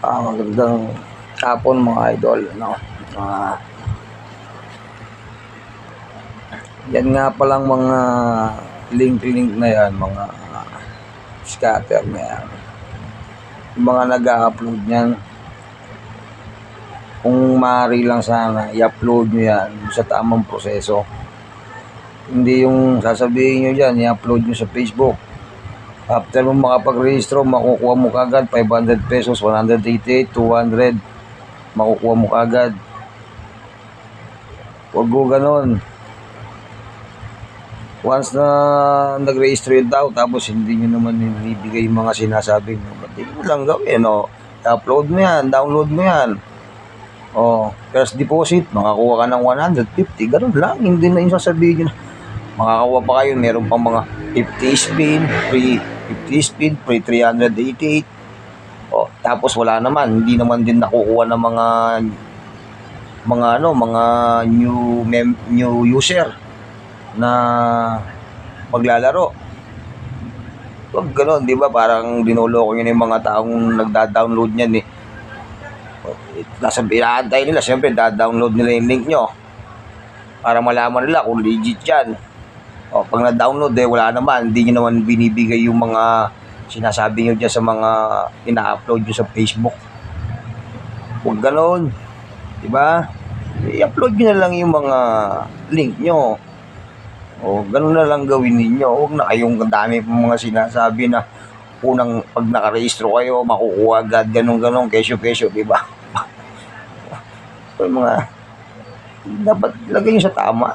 Magandang hapon mga idol, no? Yan nga palang mga link na yan, mga scatter na yan. Yung mga nag-upload niyan, kung maaari lang sana, i-upload nyo yan sa tamang proseso. Hindi yung sasabihin nyo dyan, i-upload nyo sa Facebook. After mo makapag-rehistro, makukuha mo kagad 500 pesos, 188, 200, makukuha mo kagad. Huwag mo ganon. Once na nag-rehistro yung tao, tapos hindi nyo naman ibigay yung mga sinasabi nyo, ba't mo lang gawin, no? I-upload mo yan, download mo yan. First deposit, makakuha ka ng 150, ganun lang. Hindi na yung sasabihin nyo. Makakakuha pa kayo, meron pang mga 50 spin, free 50 spin, free 388. Tapos wala naman, hindi naman din nakukuha ng mga new user na maglalaro. Wag ganoon, di ba? Parang dinuloko nyo yung mga taong nagda-download niyan eh. Nasa inaantay nila, siyempre da-download nila yung link nyo para malaman nila kung legit yan. Pag na-download wala naman, hindi nyo naman binibigay yung mga sinasabi nyo dyan sa mga ina-upload nyo sa Facebook. Huwag ganon, diba? I-upload nyo na lang yung mga link nyo. Ganon na lang gawin ninyo. Huwag na kayong dami pong mga sinasabi na unang pag nakarehistro kayo, makukuha agad, ganon, kesyo, diba? Yung mga dapat lagay nyo sa tama.